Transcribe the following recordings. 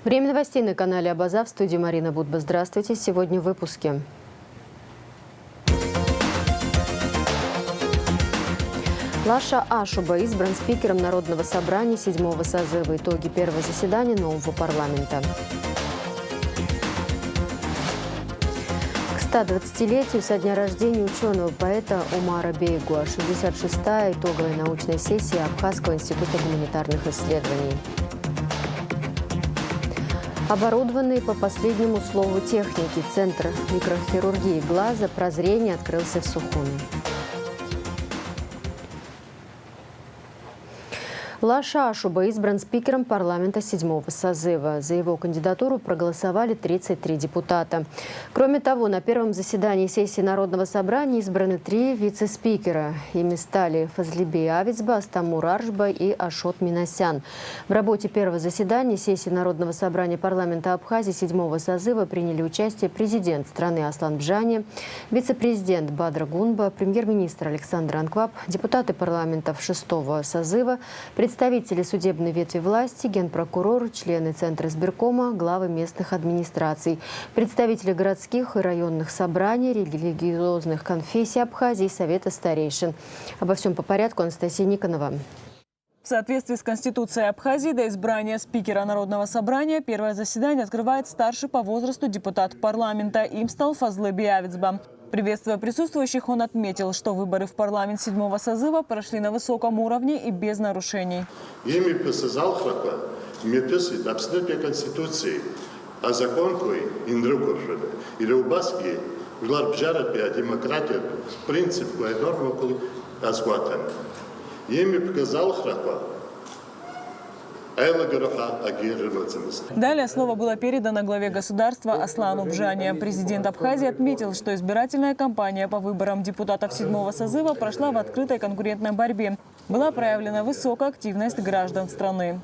Время новостей на канале Абаза. В студии Марина Будба. Здравствуйте. Сегодня в выпуске. Лаша Ашуба избран спикером Народного собрания 7-го созыва. Итоги первого заседания нового парламента. К 120-летию со дня рождения ученого-поэта Умара Бейгуа. 66-я итоговая научная сессия Абхазского института гуманитарных исследований. Оборудованный по последнему слову техники Центр микрохирургии глаза «Прозрение» открылся в Сухуми. Лаша Ашуба избран спикером парламента 7-го созыва. За его кандидатуру проголосовали 33 депутата. Кроме того, на первом заседании сессии Народного собрания избраны 3 вице-спикера. Ими стали Фазлибей Авицба, Астамур Аршба и Ашот Минасян. В работе первого заседания сессии Народного собрания парламента Абхазии 7-го созыва приняли участие президент страны Аслан Бжани, вице-президент Бадра Гунба, премьер-министр Александр Анкваб, депутаты парламентов 6-го созыва, представители судебной ветви власти, генпрокурор, члены Центра избиркома, главы местных администраций, представители городских и районных собраний, религиозных конфессий Абхазии и Совета старейшин. Обо всем по порядку. Анастасия Никонова. В соответствии с Конституцией Абхазии до избрания спикера Народного собрания первое заседание открывает старший по возрасту депутат парламента. Им стал Фазлибей Авицба. Приветствуя присутствующих, он отметил, что выборы в парламент 7-го созыва прошли на высоком уровне и без нарушений. Далее слово было передано главе государства Аслану Бжани. Президент Абхазии отметил, что избирательная кампания по выборам депутатов 7-го созыва прошла в открытой конкурентной борьбе. Была проявлена высокая активность граждан страны.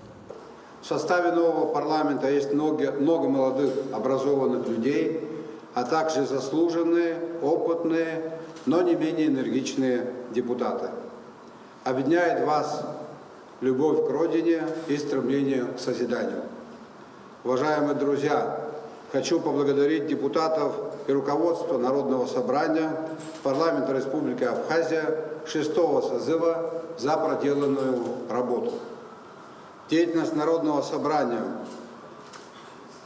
В составе нового парламента есть много молодых образованных людей, а также заслуженные, опытные, но не менее энергичные депутаты. Объединяет вас любовь к родине и стремление к созиданию. Уважаемые друзья, хочу поблагодарить депутатов и руководство Народного собрания парламента Республики Абхазия 6-го созыва за проделанную работу. Деятельность Народного собрания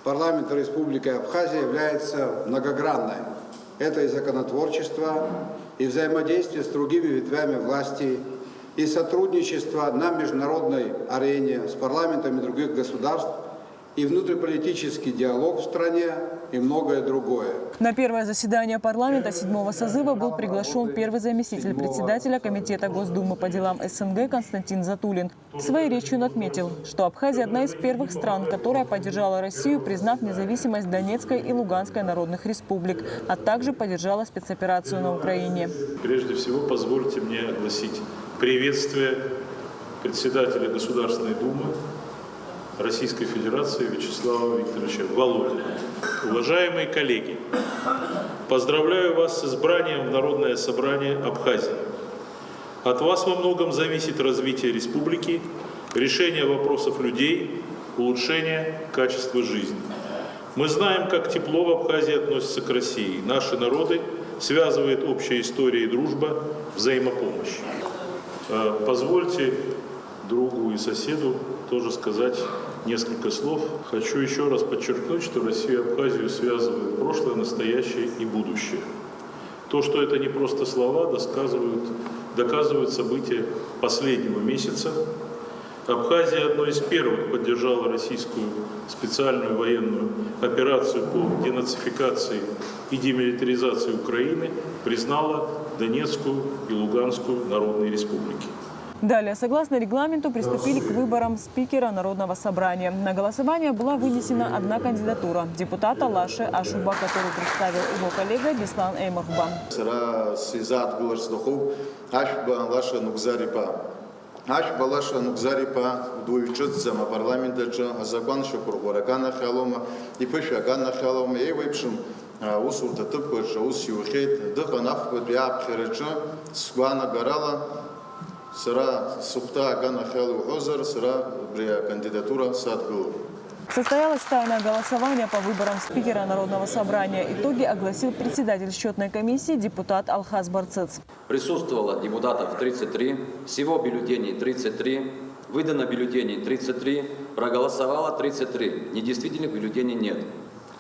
парламента Республики Абхазия является многогранной. Это и законотворчество, и взаимодействие с другими ветвями власти, и сотрудничество на международной арене с парламентами других государств, и внутриполитический диалог в стране, и многое другое. На первое заседание парламента 7-го созыва был приглашен первый заместитель председателя Комитета Госдумы по делам СНГ Константин Затулин. Своей речью он отметил, что Абхазия одна из первых стран, которая поддержала Россию, признав независимость Донецкой и Луганской народных республик, а также поддержала спецоперацию на Украине. Прежде всего, позвольте мне огласить приветствие председателя Государственной Думы Российской Федерации Вячеслава Викторовича Володина. Уважаемые коллеги, поздравляю вас с избранием в Народное собрание Абхазии. От вас во многом зависит развитие республики, решение вопросов людей, улучшение качества жизни. Мы знаем, как тепло в Абхазии относится к России. Наши народы связывает общая история и дружба, взаимопомощь. Позвольте другу и соседу тоже сказать несколько слов. Хочу еще раз подчеркнуть, что Россию и Абхазию связывают прошлое, настоящее и будущее. То, что это не просто слова, доказывают события последнего месяца. Абхазия одной из первых поддержала российскую специальную военную операцию по денацификации и демилитаризации Украины, признала Донецкую и Луганскую народные республики. Далее, согласно регламенту, приступили к выборам спикера Народного собрания. На голосование была вынесена одна кандидатура – депутата Лаши Ашуба, которую представил его коллега Беслан Эймахба. Ашба Лаша Нукзарипа дуючится парламента закон шукургора гана халома и пыша гана халома и выпшим усурта тупка усюхет дыханав бьяб хереча сгана гарала сыра сухта гана халу хозар сыра брея кандидатура садгу. Состоялось тайное голосование по выборам спикера Народного собрания. Итоги огласил председатель счетной комиссии депутат Алхаз Барцец. Присутствовало депутатов 33, всего бюллетеней 33, выдано бюллетеней 33, проголосовало 33, недействительных бюллетеней нет.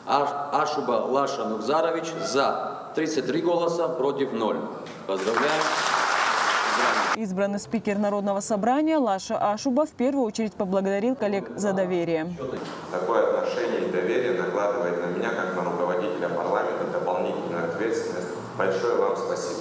Ашуба Лаша Нукзарович за 33 голоса против 0. Поздравляем. Избранный спикер Народного собрания Лаша Ашуба в первую очередь поблагодарил коллег за доверие. Такое отношение и доверие накладывает на меня, как на руководителя парламента, дополнительную ответственность. Большое вам спасибо.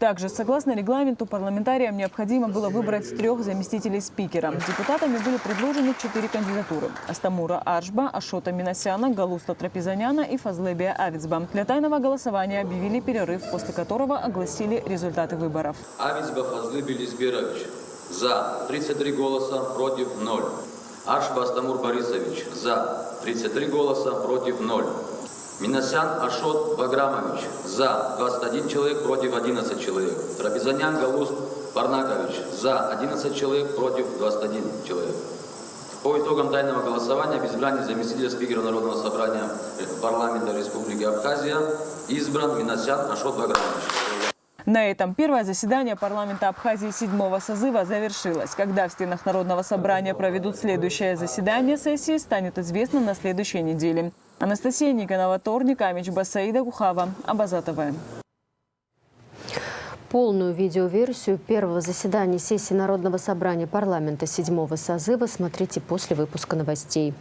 Также, согласно регламенту, парламентариям необходимо было выбрать 3 заместителей спикера. Депутатами были предложены 4 кандидатуры – Астамура Аршба, Ашота Минасяна, Галуста Трапезаняна и Фазлебия Авицба. Для тайного голосования объявили перерыв, после которого огласили результаты выборов. Авицба Фазлебия Лизберович за 33 голоса против 0. Аршба Астамур Борисович за 33 голоса против 0. Минасян Ашот Баграмович за 21 человек против 11 человек. Трапезанян Галуст Парнакович за 11 человек против 21 человек. По итогам тайного голосования об избрании заместителя спикера Народного собрания парламента Республики Абхазия избран Минасян Ашот Баграмович. На этом первое заседание парламента Абхазии 7-го созыва завершилось. Когда в стенах Народного собрания проведут следующее заседание сессии, станет известно на следующей неделе. Анастасия Никонова, Торник, Амич Басаида, Кухава, Абаза ТВ. Полную видеоверсию первого заседания сессии Народного собрания парламента 7-го созыва смотрите после выпуска новостей.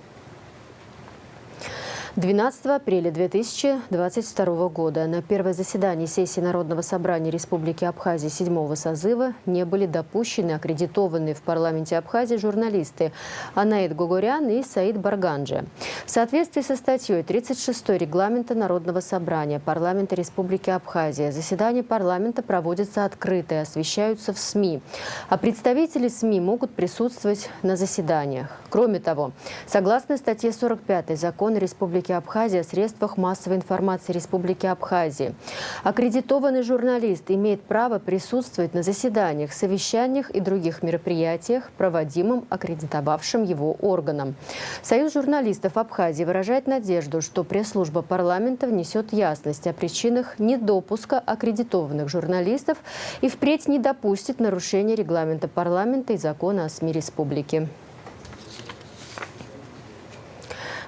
12 апреля 2022 года на первое заседание сессии Народного собрания Республики Абхазия 7-го созыва не были допущены аккредитованные в парламенте Абхазии журналисты Анаид Гогорян и Саид Барганджи. В соответствии со статьей 36 регламента Народного собрания парламента Республики Абхазия заседания парламента проводятся открыто и освещаются в СМИ, а представители СМИ могут присутствовать на заседаниях. Кроме того, согласно статье 45 Закона Республики Абхазия о средствах массовой информации Республики Абхазии, аккредитованный журналист имеет право присутствовать на заседаниях, совещаниях и других мероприятиях, проводимым аккредитовавшим его органом. Союз журналистов Абхазии выражает надежду, что пресс-служба парламента внесет ясность о причинах недопуска аккредитованных журналистов и впредь не допустит нарушения регламента парламента и закона о СМИ республики.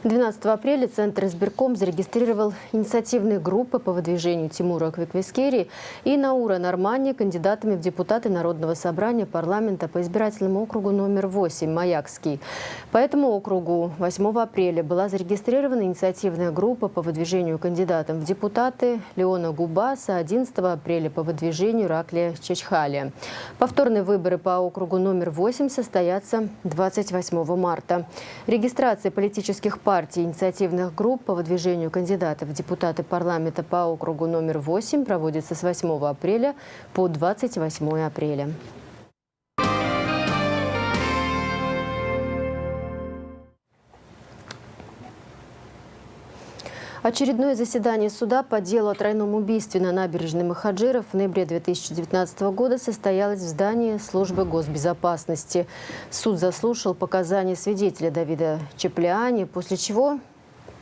12 апреля Центр избирком зарегистрировал инициативные группы по выдвижению Тимура Квиквискери и Наура Нормани кандидатами в депутаты Народного собрания парламента по избирательному округу номер 8 Маякский. По этому округу 8 апреля была зарегистрирована инициативная группа по выдвижению кандидатам в депутаты Леона Губаса, 11 апреля по выдвижению Раклия Чачхалия. Повторные выборы по округу номер 8 состоятся 28 марта. Регистрация политических партий инициативных групп по выдвижению кандидатов в депутаты парламента по округу номер 8 проводится с 8 апреля по 28 апреля. Очередное заседание суда по делу о тройном убийстве на набережной Махаджиров в ноябре 2019 года состоялось в здании службы госбезопасности. Суд заслушал показания свидетеля Давида Чеплиани, после чего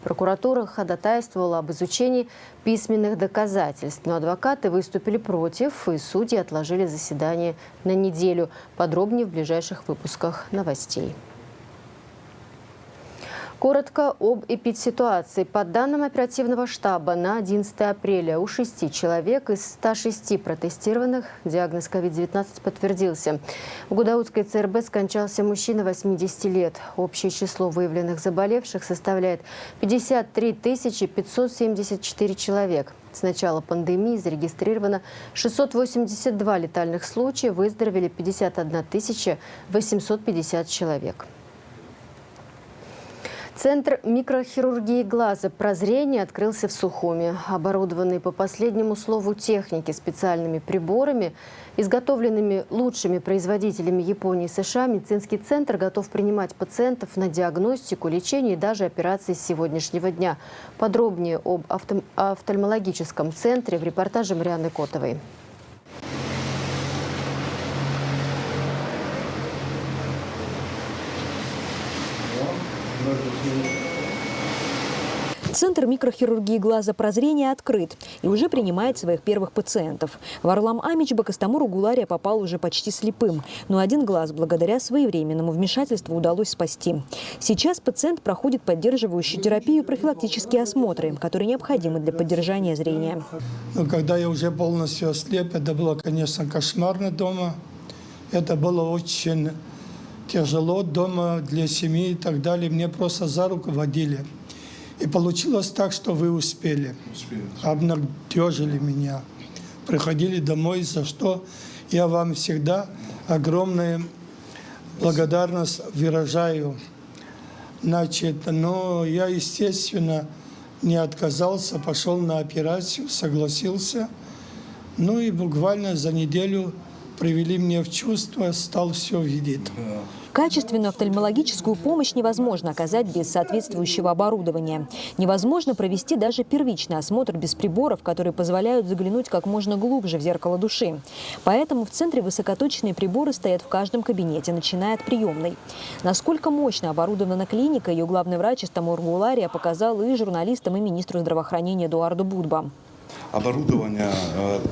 прокуратура ходатайствовала об изучении письменных доказательств. Но адвокаты выступили против, и судьи отложили заседание на неделю. Подробнее в ближайших выпусках новостей. Коротко об эпидситуации. По данным оперативного штаба, на 11 апреля у 6 человек из 106 протестированных диагноз COVID-19 подтвердился. В Гудаутской ЦРБ скончался мужчина 80 лет. Общее число выявленных заболевших составляет 53 574 человек. С начала пандемии зарегистрировано 682 летальных случая, выздоровели 51 850 человек. Центр микрохирургии глаза «Прозрение» открылся в Сухуми. Оборудованный по последнему слову техники специальными приборами, изготовленными лучшими производителями Японии и США, медицинский центр готов принимать пациентов на диагностику, лечение и даже операции с сегодняшнего дня. Подробнее об офтальмологическом центре в репортаже Марианны Котовой. Центр микрохирургии глаза «Прозрение» открыт и уже принимает своих первых пациентов. Варлам Амич Бакастамуру Гулария попал уже почти слепым, но один глаз благодаря своевременному вмешательству удалось спасти. Сейчас пациент проходит поддерживающую терапию и профилактические осмотры, которые необходимы для поддержания зрения. Но когда я уже полностью ослеп, это было, конечно, кошмарно дома. Это было очень тяжело дома для семьи и так далее. Мне просто за руку водили. И получилось так, что вы успели. Обнадежили меня. Приходили домой, за что я вам всегда огромную благодарность выражаю. Значит, но я, естественно, не отказался, пошел на операцию, согласился. Ну и буквально за неделю привели меня в чувство, стал все видеть. Качественную офтальмологическую помощь невозможно оказать без соответствующего оборудования. Невозможно провести даже первичный осмотр без приборов, которые позволяют заглянуть как можно глубже в зеркало души. Поэтому в центре высокоточные приборы стоят в каждом кабинете, начиная от приемной. Насколько мощно оборудована клиника, ее главный врач Истамур Гулария показал и журналистам, и министру здравоохранения Эдуарду Будба. Оборудование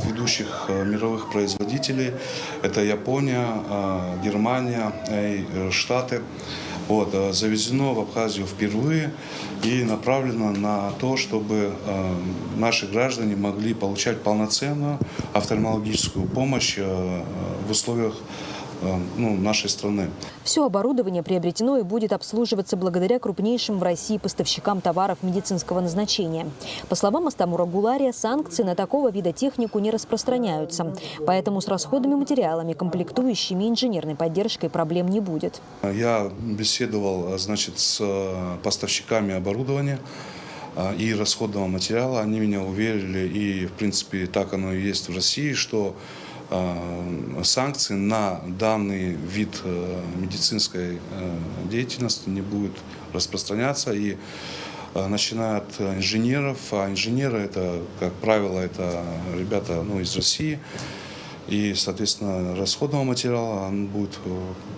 ведущих мировых производителей – это Япония, Германия и Штаты. Завезено в Абхазию впервые и направлено на то, чтобы наши граждане могли получать полноценную офтальмологическую помощь в условиях нашей страны. Все оборудование приобретено и будет обслуживаться благодаря крупнейшим в России поставщикам товаров медицинского назначения. По словам Истамура Гулария, санкции на такого вида технику не распространяются. Поэтому с расходными материалами, комплектующими и инженерной поддержкой проблем не будет. Я беседовал, с поставщиками оборудования и расходного материала. Они меня уверили, и в принципе так оно и есть в России, что санкции на данный вид медицинской деятельности не будут распространяться. И начиная от инженеров, а инженеры, это, как правило, это ребята из России, и, соответственно, расходного материала он будет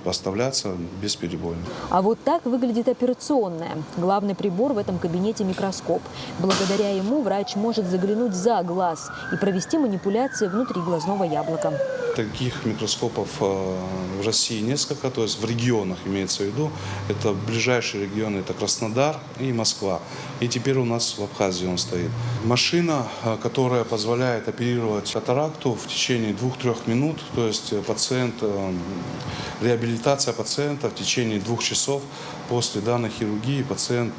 поставляться бесперебойно. А вот так выглядит операционная. Главный прибор в этом кабинете – микроскоп. Благодаря ему врач может заглянуть за глаз и провести манипуляции внутри глазного яблока. Таких микроскопов в России несколько, то есть в регионах имеется в виду. Это ближайшие регионы, это Краснодар и Москва. И теперь у нас в Абхазии он стоит. Машина, которая позволяет оперировать катаракту в течение 2-3 минут, то есть реабилитация пациента в течение 2 часов после данной хирургии. Пациент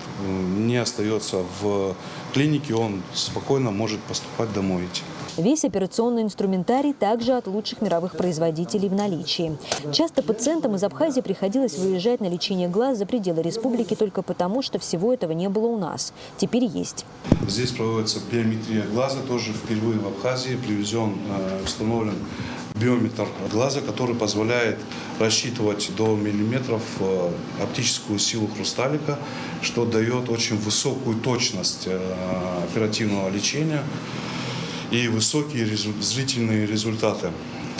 не остается в клинике, он спокойно может поступать домой. Весь операционный инструментарий также от лучших мировых производителей в наличии. Часто пациентам из Абхазии приходилось выезжать на лечение глаз за пределы республики только потому, что всего этого не было у нас. Теперь есть. Здесь проводится биометрия глаза, тоже впервые в Абхазии установлен биометр глаза, который позволяет рассчитывать до миллиметров оптическую силу хрусталика, что дает очень высокую точность оперативного лечения и высокие зрительные результаты.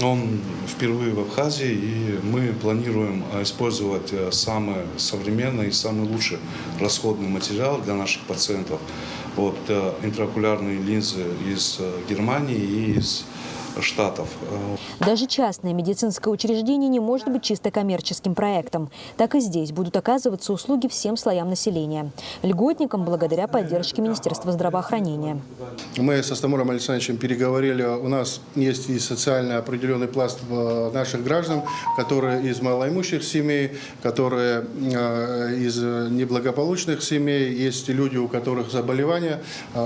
Он впервые в Абхазии, и мы планируем использовать самый современный и самый лучший расходный материал для наших пациентов. Это интраокулярные линзы из Германии и из Штатов. Даже частное медицинское учреждение не может быть чисто коммерческим проектом. Так и здесь будут оказываться услуги всем слоям населения. Льготникам благодаря поддержке Министерства здравоохранения. Мы с Истамуром Александровичем переговорили. У нас есть и социально определенный пласт наших граждан, которые из малоимущих семей, которые из неблагополучных семей. Есть люди, у которых заболевания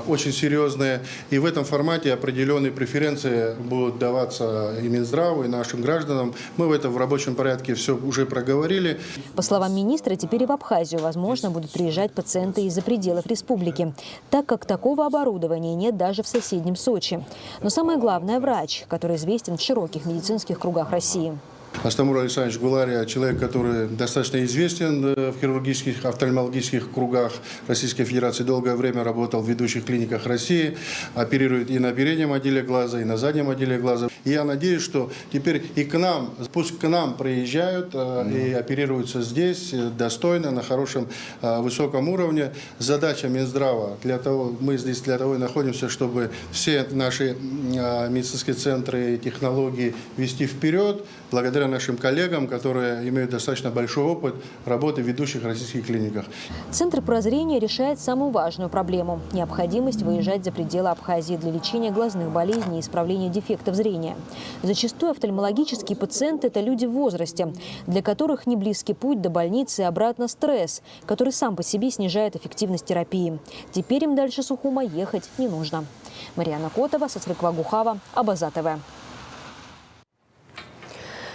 очень серьезные. И в этом формате определенные преференции будут даваться и Минздраву, и нашим гражданам. Мы в рабочем порядке все уже проговорили. По словам министра, теперь и в Абхазию, возможно, будут приезжать пациенты из-за пределов республики, так как такого оборудования нет даже в соседнем Сочи. Но самое главное – врач, который известен в широких медицинских кругах России. Истамур Александрович Гулария – человек, который достаточно известен в хирургических, офтальмологических кругах Российской Федерации. Долгое время работал в ведущих клиниках России, оперирует и на переднем отделе глаза, и на заднем отделе глаза. И я надеюсь, что теперь и к нам, пусть к нам приезжают и оперируются здесь достойно, на хорошем, высоком уровне. Задача Минздрава, мы здесь для того и находимся, чтобы все наши медицинские центры и технологии вести вперед, благодаря нашим коллегам, которые имеют достаточно большой опыт работы в ведущих российских клиниках. Центр прозрения решает самую важную проблему – необходимость выезжать за пределы Абхазии для лечения глазных болезней и исправления дефектов зрения. Зачастую офтальмологические пациенты – это люди в возрасте, для которых не близкий путь до больницы и обратно стресс, который сам по себе снижает эффективность терапии. Теперь им дальше Сухума ехать не нужно. Марьяна Котова, Сасрык Вагухава, Абаза ТВ.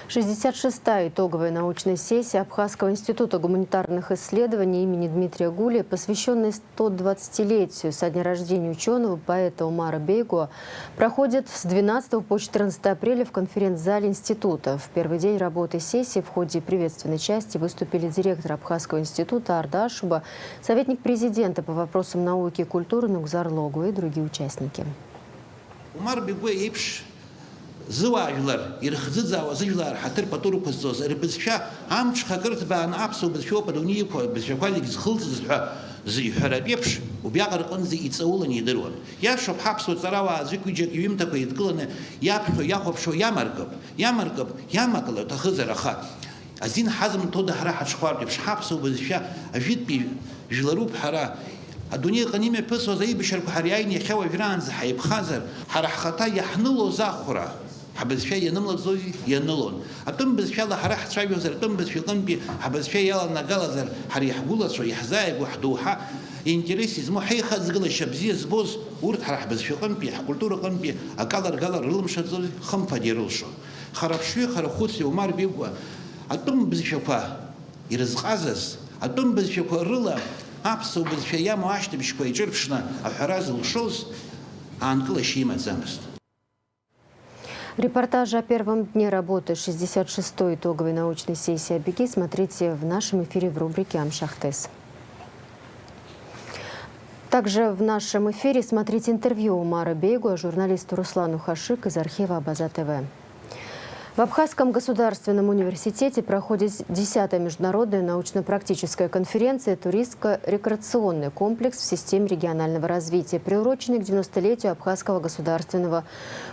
66-я итоговая научная сессия Абхазского института гуманитарных исследований имени Дмитрия Гулия, посвященная 120-летию со дня рождения ученого, поэта Умара Бейгуа, проходит с 12 по 14 апреля в конференц-зале института. В первый день работы сессии в ходе приветственной части выступили директор Абхазского института Арда Ашуба, советник президента по вопросам науки и культуры Нугзар Логу и другие участники. Умар Бейгуа زواجلر يرخززا وزجلر حتى البطول كوزوز ربزشا عم شخكرت بان عبسو بزشوا بدوني بزشوالي خلص زي حرابيبش وبيعرق انزي يتصولن يدرون يا شو بحبسو تراوا زيكو جك يمتكو يتقلن يابشو ياخب شو يا مركب يا مقلو تخزر خا ازين حزم تودا راح شخوار بش حبسو بزشا اجيت بي جلروب حرا الدنيا قنيمة بسوا زي بشركو حرياين يخوا جران زحيب خازر حرح خطا يحنلو زاخرة حبز شيء ينمل زوجي ينلون أتم بز شيء الله حرح شايف يوزر أتم بز شيء قنبي حبز شيء يلا نقال زر حريح بولا شو يحزايب وحدوها إنتريسي زمو حي خزقل الشبزية زبوز ورد حرح بز شيء قنبي حكولتورة قنبي أقدر رلم شزوجي خم فديرلشو خرب شوي خرب خوتي ومار بيقوا أتم بز شيء يرزق عزز أتم بز شيء رلا أبسو بز شيء ما عشت بشكوي جربشنا الحراز الشوز عن كل شيء ما زمست. Репортажи о первом дне работы 66-й итоговой научной сессии АБГИ смотрите в нашем эфире в рубрике «Амшахтес». Также в нашем эфире смотрите интервью Умара Бейгуа журналисту Руслану Хашик из архива Абаза ТВ. В Абхазском государственном университете проходит 10-я международная научно-практическая конференция «Туристско-рекреационный комплекс в системе регионального развития», приуроченный к 90-летию Абхазского государственного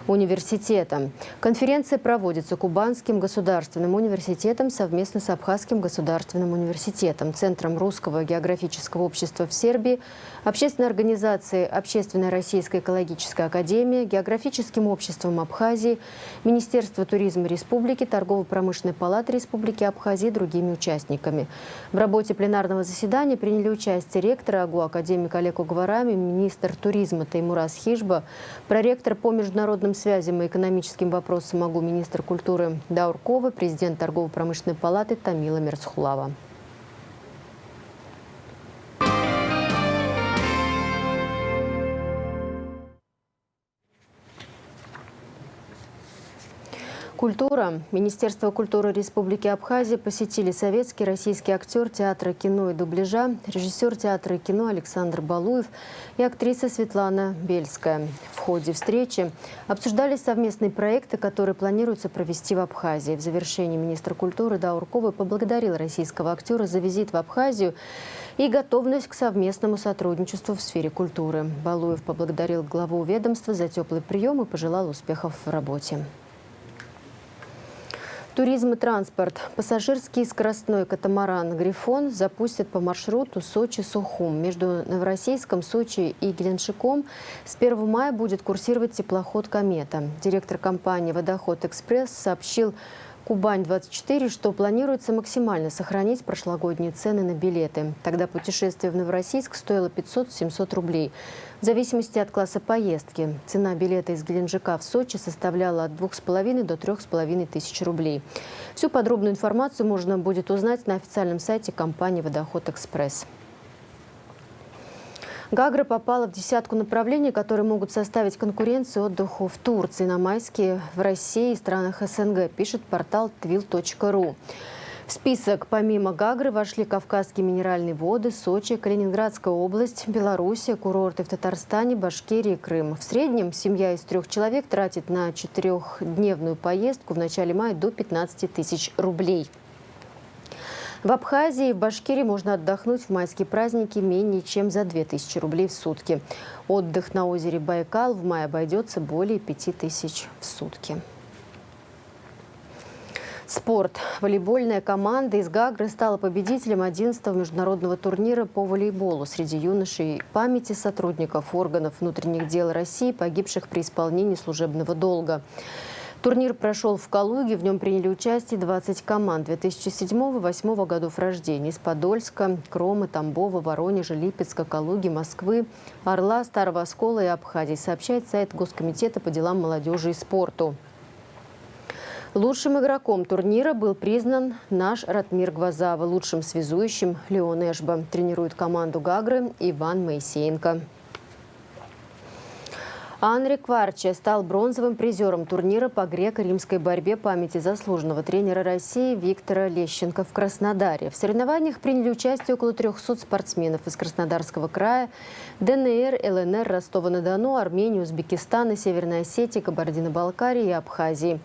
университета. Конференция проводится Кубанским государственным университетом совместно с Абхазским государственным университетом, Центром Русского географического общества в Сербии, общественной организацией «Общественная российская экологическая академия», Географическим обществом Абхазии, Министерство туризма Республики, Торгово-промышленной палаты Республики Абхазия и другими участниками. В работе пленарного заседания приняли участие ректор АГУ академик Олег Угварами, министр туризма Таймураз Хижба, проректор по международным связям и экономическим вопросам АГУ министр культуры Даур Кова, президент Торгово-промышленной палаты Тамила Мерцхулава. Культура. Министерство культуры Республики Абхазия посетили советский, российский актер театра, кино и дубляжа, режиссер театра и кино Александр Балуев и актриса Светлана Бельская. В ходе встречи обсуждались совместные проекты, которые планируется провести в Абхазии. В завершении министр культуры Даур Кова поблагодарил российского актера за визит в Абхазию и готовность к совместному сотрудничеству в сфере культуры. Балуев поблагодарил главу ведомства за теплый прием и пожелал успехов в работе. Туризм и транспорт. Пассажирский скоростной катамаран «Грифон» запустят по маршруту Сочи-Сухум. Между Новороссийском, Сочи и Геленджиком с 1 мая будет курсировать теплоход «Комета». Директор компании «Водоход Экспресс» сообщил Кубань-24, что планируется максимально сохранить прошлогодние цены на билеты. Тогда путешествие в Новороссийск стоило 500-700 рублей. В зависимости от класса поездки. Цена билета из Геленджика в Сочи составляла от 2500 до 3500 рублей. Всю подробную информацию можно будет узнать на официальном сайте компании «Водоход Экспресс». Гагра попала в десятку направлений, которые могут составить конкуренцию отдыху в Турции на майские в России и странах СНГ, пишет портал tvil.ru. В список помимо Гагры вошли Кавказские минеральные воды, Сочи, Калининградская область, Белоруссия, курорты в Татарстане, Башкирии и Крым. В среднем семья из 3 человек тратит на 4-дневную поездку в начале мая до 15 тысяч рублей. В Абхазии и в Башкирии можно отдохнуть в майские праздники менее чем за 2000 рублей в сутки. Отдых на озере Байкал в мае обойдется более 5000 в сутки. Спорт. Волейбольная команда из Гагры стала победителем 11-го международного турнира по волейболу среди юношей памяти сотрудников органов внутренних дел России, погибших при исполнении служебного долга. Турнир прошел в Калуге, в нем приняли участие 20 команд 2007-2008 годов рождения из Подольска, Кромы, Тамбова, Воронежа, Липецка, Калуги, Москвы, Орла, Старого Оскола и Абхазии, сообщает сайт Госкомитета по делам молодежи и спорту. Лучшим игроком турнира был признан наш Ратмир Гвазава, лучшим связующим Леон Эшба. Тренирует команду Гагры Иван Моисеенко. Анри Кварче стал бронзовым призером турнира по греко-римской борьбе памяти заслуженного тренера России Виктора Лещенко в Краснодаре. В соревнованиях приняли участие около 300 спортсменов из Краснодарского края, ДНР, ЛНР, Ростова-на-Дону, Армении, Узбекистана, Северной Осетии, Кабардино-Балкарии и Абхазии.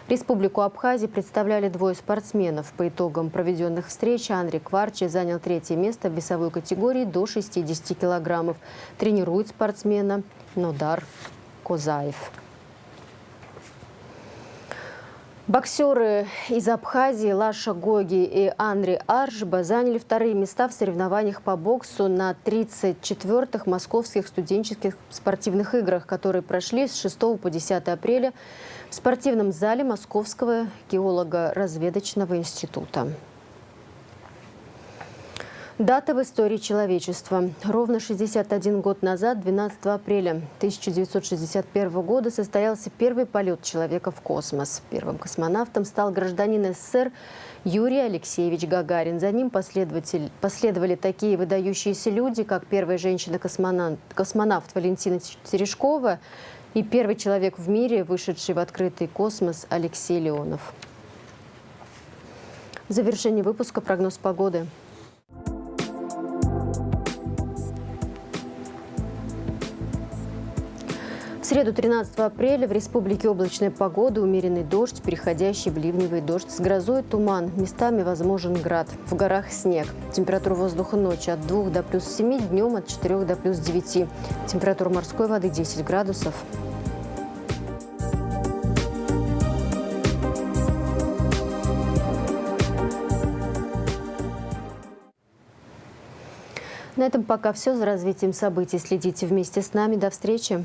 Республику Абхазия представляли 2 спортсменов. По итогам проведенных встреч Анри Кварче занял 3-е место в весовой категории до 60 килограммов. Тренирует спортсмена Нодар Козаев. Боксеры из Абхазии Лаша Гоги и Анри Аржба заняли 2-е места в соревнованиях по боксу на 34-х московских студенческих спортивных играх, которые прошли с 6 по 10 апреля в спортивном зале Московского геолого-разведочного института. Дата в истории человечества. Ровно 61 год назад, 12 апреля 1961 года, состоялся первый полет человека в космос. Первым космонавтом стал гражданин СССР Юрий Алексеевич Гагарин. За ним последовали такие выдающиеся люди, как первая женщина-космонавт Валентина Терешкова и первый человек в мире, вышедший в открытый космос, Алексей Леонов. В завершении выпуска прогноз погоды. В среду 13 апреля в республике облачная погода, умеренный дождь, переходящий в ливневый дождь с грозой, туман, местами возможен град, в горах снег. Температура воздуха ночью от 2 до плюс 7, днем от 4 до плюс 9. Температура морской воды 10 градусов. На этом пока все. За развитием событий следите вместе с нами. До встречи.